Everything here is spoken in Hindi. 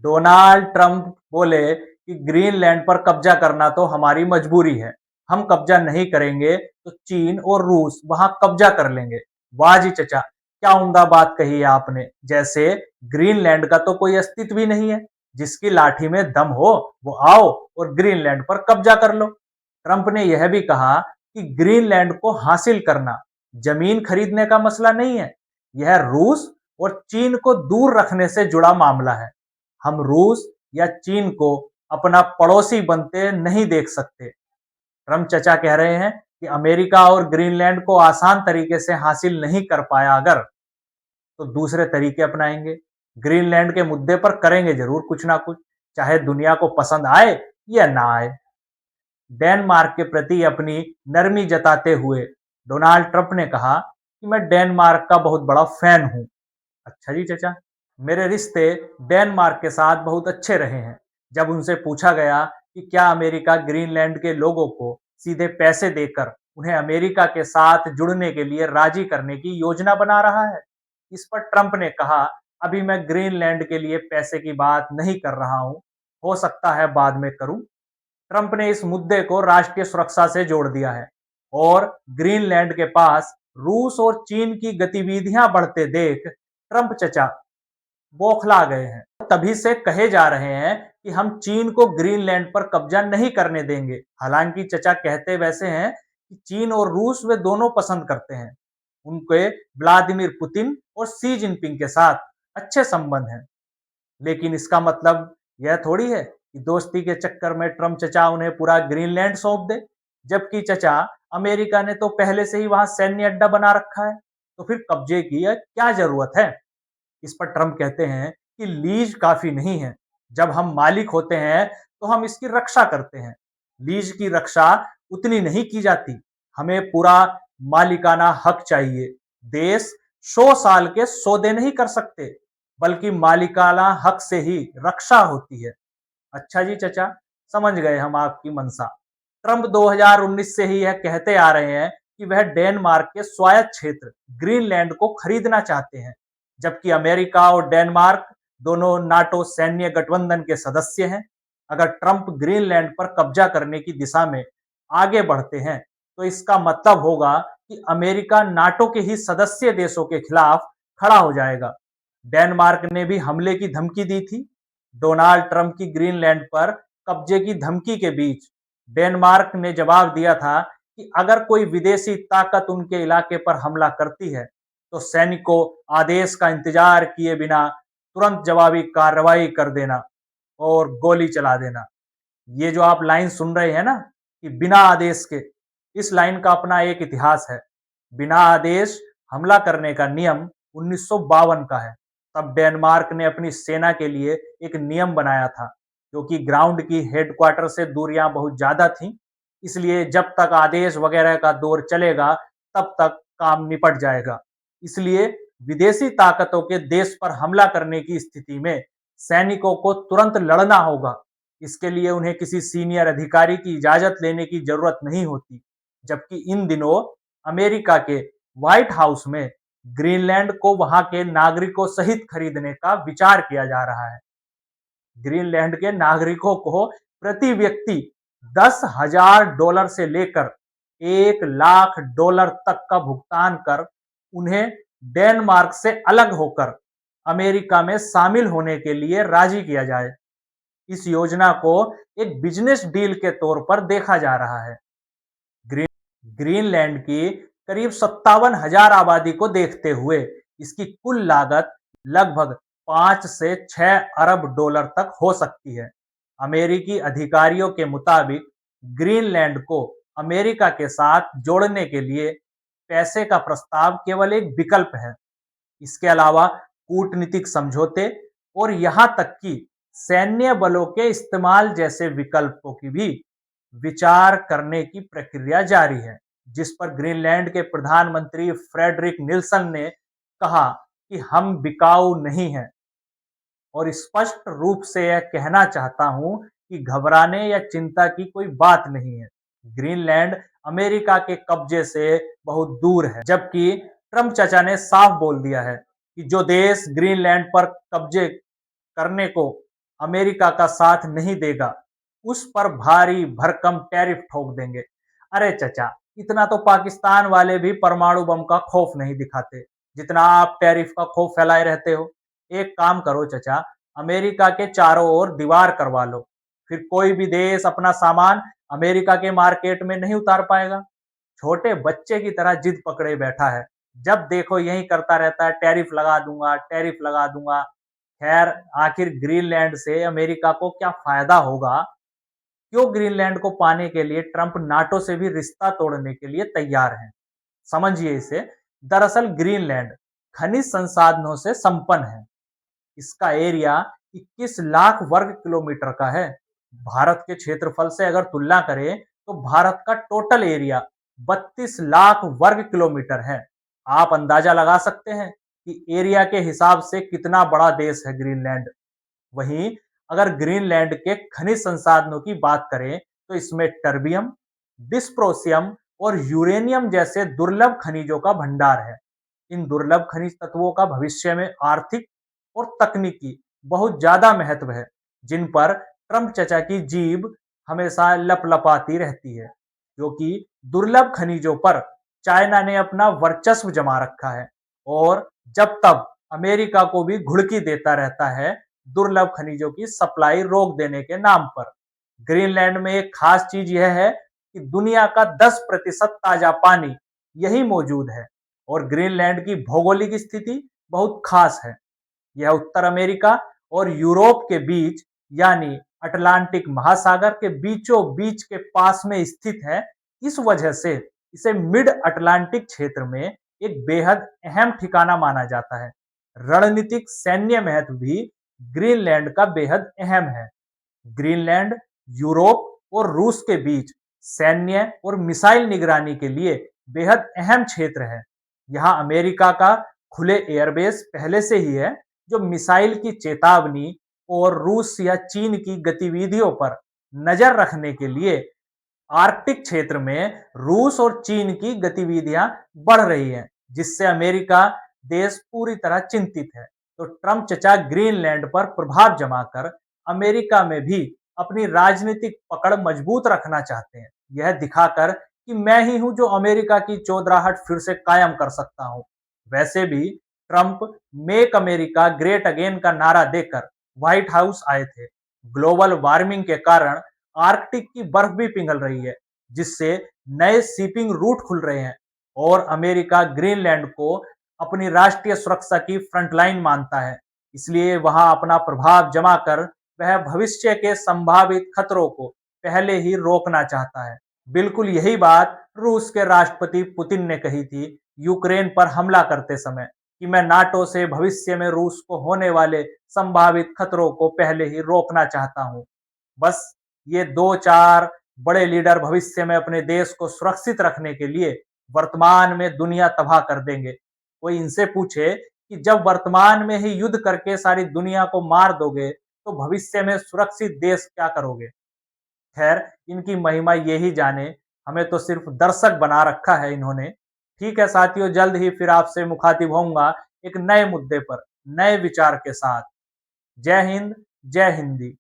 डोनाल्ड ट्रंप बोले कि ग्रीनलैंड पर कब्जा करना तो हमारी मजबूरी है, हम कब्जा नहीं करेंगे तो चीन और रूस वहां कब्जा कर लेंगे। वाह जी चचा, क्या उम्दा बात कही है आपने। जैसे ग्रीनलैंड का तो कोई अस्तित्व ही नहीं है, जिसकी लाठी में दम हो वो आओ और ग्रीनलैंड पर कब्जा कर लो। ट्रंप ने यह भी कहा कि ग्रीनलैंड को हासिल करना जमीन खरीदने का मसला नहीं है, यह रूस और चीन को दूर रखने से जुड़ा मामला है। हम रूस या चीन को अपना पड़ोसी बनते नहीं देख सकते। ट्रम्प चचा कह रहे हैं कि अमेरिका और ग्रीनलैंड को आसान तरीके से हासिल नहीं कर पाया अगर, तो दूसरे तरीके अपनाएंगे। ग्रीनलैंड के मुद्दे पर करेंगे जरूर कुछ ना कुछ, चाहे दुनिया को पसंद आए या ना आए। डेनमार्क के प्रति अपनी नरमी जताते हुए डोनाल्ड ट्रंप ने कहा कि मैं डेनमार्क का बहुत बड़ा फैन हूं। अच्छा जी चचा, मेरे रिश्ते डेनमार्क के साथ बहुत अच्छे रहे हैं। जब उनसे पूछा गया कि क्या अमेरिका ग्रीनलैंड के लोगों को सीधे पैसे देकर उन्हें अमेरिका के साथ जुड़ने के लिए राजी करने की योजना बना रहा है, इस पर ट्रंप ने कहा, अभी मैं ग्रीनलैंड के लिए पैसे की बात नहीं कर रहा हूं, हो सकता है बाद में करूं। ट्रंप ने इस मुद्दे को राष्ट्रीय सुरक्षा से जोड़ दिया है और ग्रीनलैंड के पास रूस और चीन की गतिविधियां बढ़ते देख ट्रंप चचा बौखला गए हैं। तभी से कहे जा रहे हैं कि हम चीन को ग्रीनलैंड पर कब्जा नहीं करने देंगे। हालांकि चचा कहते वैसे हैं कि चीन और रूस वे दोनों पसंद करते हैं, उनके व्लादिमीर पुतिन और शी जिनपिंग के साथ अच्छे संबंध हैं। लेकिन इसका मतलब यह थोड़ी है कि दोस्ती के चक्कर में ट्रम्प चचा उन्हें पूरा ग्रीनलैंड सौंप दे, जबकि चचा अमेरिका ने तो पहले से ही वहां सैन्य अड्डा बना रखा है, तो फिर कब्जे की क्या जरूरत है। इस पर ट्रम्प कहते हैं कि लीज काफी नहीं है, जब हम मालिक होते हैं तो हम इसकी रक्षा करते हैं, लीज की रक्षा उतनी नहीं की जाती, हमें पूरा मालिकाना हक चाहिए। देश 100 साल के सौदे नहीं कर सकते, बल्कि मालिकाना हक से ही रक्षा होती है। अच्छा जी चचा, समझ गए हम आपकी मंशा। ट्रंप 2019 से ही यह कहते आ रहे हैं कि वह डेनमार्क के स्वायत्त क्षेत्र ग्रीनलैंड को खरीदना चाहते हैं, जबकि अमेरिका और डेनमार्क दोनों नाटो सैन्य गठबंधन के सदस्य हैं। अगर ट्रंप ग्रीनलैंड पर कब्जा करने की दिशा में आगे बढ़ते हैं, तो इसका मतलब होगा कि अमेरिका नाटो के ही सदस्य देशों के खिलाफ खड़ा हो जाएगा। डेनमार्क ने भी हमले की धमकी दी थी। डोनाल्ड ट्रंप की ग्रीनलैंड पर कब्जे की धमकी के बीच डेनमार्क ने जवाब दिया था कि अगर कोई विदेशी ताकत उनके इलाके पर हमला करती है, तो सैनिकों आदेश का इंतजार किए बिना तुरंत जवाबी कार्रवाई कर देना और गोली चला देना। ये जो आप लाइन सुन रहे हैं ना कि बिना आदेश के, इस लाइन का अपना एक इतिहास है। बिना आदेश हमला करने का नियम 1952 का है। तब डेनमार्क ने अपनी सेना के लिए एक नियम बनाया था, क्योंकि ग्राउंड की हेडक्वार्टर से दूरियां बहुत ज्यादा थीं, इसलिए जब तक आदेश वगैरह का दौर चलेगा तब तक काम निपट जाएगा। इसलिए विदेशी ताकतों के देश पर हमला करने की स्थिति में सैनिकों को तुरंत लड़ना होगा। इसके लिए उन्हें किसी सीनियर अधिकारी की इजाजत लेने की जरूरत नहीं होती, जबकि इन दिनों अमेरिका के व्हाइट हाउस में ग्रीनलैंड को वहां के नागरिकों सहित खरीदने का विचार किया जा रहा है। ग्रीनलैंड के नागरिकों को प्रति व्यक्ति $10,000 से लेकर $1,00,000 तक का भुगतान कर उन्हें डेनमार्क से अलग होकर अमेरिका में शामिल होने के लिए राजी किया जाए। इस योजना को एक बिजनेस डील के तौर पर देखा जा रहा है। ग्रीन ग्रीनलैंड की करीब 57,000 आबादी को देखते हुए इसकी कुल लागत लगभग 5 से 6 अरब डॉलर तक हो सकती है। अमेरिकी अधिकारियों के मुताबिक ग्रीनलैंड को अमेरिका के साथ जोड़ने के लिए पैसे का प्रस्ताव केवल एक विकल्प है। इसके अलावा कूटनीतिक समझौते और यहां तक कि सैन्य बलों के इस्तेमाल जैसे विकल्पों की भी विचार करने की प्रक्रिया जारी है, जिस पर ग्रीनलैंड के प्रधानमंत्री फ्रेडरिक निल्सन ने कहा कि हम बिकाऊ नहीं हैं और स्पष्ट रूप से यह कहना चाहता हूं कि घबराने या चिंता की कोई बात नहीं है। ग्रीनलैंड अमेरिका के कब्जे से बहुत दूर है, जबकि ट्रंप चाचा ने साफ बोल दिया है कि जो देश ग्रीनलैंड पर कब्जे करने को अमेरिका का साथ नहीं देगा, उस पर भारी भरकम टैरिफ ठोक देंगे। अरे चचा, इतना तो पाकिस्तान वाले भी परमाणु बम का खौफ नहीं दिखाते, जितना आप टैरिफ का खौफ फैलाए रहते हो। एक काम करो चचा, अमेरिका के चारों ओर दीवार करवा लो, फिर कोई भी देश अपना सामान अमेरिका के मार्केट में नहीं उतार पाएगा। छोटे बच्चे की तरह जिद पकड़े बैठा है, जब देखो यही करता रहता है, टैरिफ लगा दूंगा, टैरिफ लगा दूंगा। खैर, आखिर ग्रीनलैंड से अमेरिका को क्या फायदा होगा? क्यों ग्रीनलैंड को पाने के लिए ट्रंप नाटो से भी रिश्ता तोड़ने के लिए तैयार हैं? समझिए इसे। दरअसल ग्रीनलैंड खनिज संसाधनों से संपन्न है। इसका एरिया 21 लाख वर्ग किलोमीटर का है। भारत के क्षेत्रफल से अगर तुलना करें तो भारत का टोटल एरिया 32 लाख वर्ग किलोमीटर है। आप अंदाजा लगा सकते हैं कि एरिया के हिसाब से कितना बड़ा देश है ग्रीनलैंड। वहीं अगर ग्रीनलैंड के खनिज संसाधनों की बात करें तो इसमें टर्बियम, डिस्प्रोसियम और यूरेनियम जैसे दुर्लभ खनिजों का भंडार है। इन दुर्लभ खनिज तत्वों का भविष्य में आर्थिक और तकनीकी बहुत ज्यादा महत्व है, जिन पर ट्रंप चचा की जीभ हमेशा लपलपाती रहती है, क्योंकि दुर्लभ खनिजों पर चाइना ने अपना वर्चस्व जमा रखा है और जब तब अमेरिका को भी घुड़की देता रहता है दुर्लभ खनिजों की सप्लाई रोक देने के नाम पर। ग्रीनलैंड में एक खास चीज यह है कि दुनिया का 10% ताजा पानी यही मौजूद है और ग्रीनलैंड की भौगोलिक स्थिति बहुत खास है। यह उत्तर अमेरिका और यूरोप के बीच यानी अटलांटिक महासागर के बीचों बीच के पास में स्थित है। इस वजह से इसे मिड अटलांटिक क्षेत्र में एक बेहद अहम ठिकाना माना जाता है। रणनीतिक सैन्य महत्व भी ग्रीनलैंड का बेहद अहम है। ग्रीनलैंड यूरोप और रूस के बीच सैन्य और मिसाइल निगरानी के लिए बेहद अहम क्षेत्र है। यहाँ अमेरिका का खुले एयरबेस पहले से ही है, जो मिसाइल की चेतावनी और रूस या चीन की गतिविधियों पर नजर रखने के लिए आर्कटिक क्षेत्र में रूस और चीन की गतिविधियां बढ़ रही हैं, जिससे अमेरिका देश पूरी तरह चिंतित है। तो ट्रंप चचा ग्रीनलैंड पर प्रभाव जमाकर अमेरिका में भी अपनी राजनीतिक पकड़ मजबूत रखना चाहते हैं, यह दिखाकर कि मैं ही हूं जो अमेरिका की चौधराहट फिर से कायम कर सकता हूं। वैसे भी Trump make America great again का नारा देकर व्हाइट हाउस आए थे। ग्लोबल वार्मिंग के कारण आर्कटिक की बर्फ भी पिघल रही है, जिससे नए शिपिंग रूट खुल रहे हैं और अमेरिका ग्रीनलैंड को अपनी राष्ट्रीय सुरक्षा की फ्रंटलाइन मानता है। इसलिए वहां अपना प्रभाव जमा कर वह भविष्य के संभावित खतरों को पहले ही रोकना चाहता है। बिल्कुल यही बात रूस के राष्ट्रपति पुतिन ने कही थी यूक्रेन पर हमला करते समय कि मैं नाटो से भविष्य में रूस को होने वाले संभावित खतरों को पहले ही रोकना चाहता हूं। बस ये दो चार बड़े लीडर भविष्य में अपने देश को सुरक्षित रखने के लिए वर्तमान में दुनिया तबाह कर देंगे। कोई इनसे पूछे कि जब वर्तमान में ही युद्ध करके सारी दुनिया को मार दोगे तो भविष्य में सुरक्षित देश क्या करोगे? खैर, इनकी महिमा ये ही जाने, हमें तो सिर्फ दर्शक बना रखा है इन्होंने। ठीक है साथियों, जल्द ही फिर आपसे मुखातिब होऊंगा एक नए मुद्दे पर, नए विचार के साथ। जय हिंद, जय हिंदी।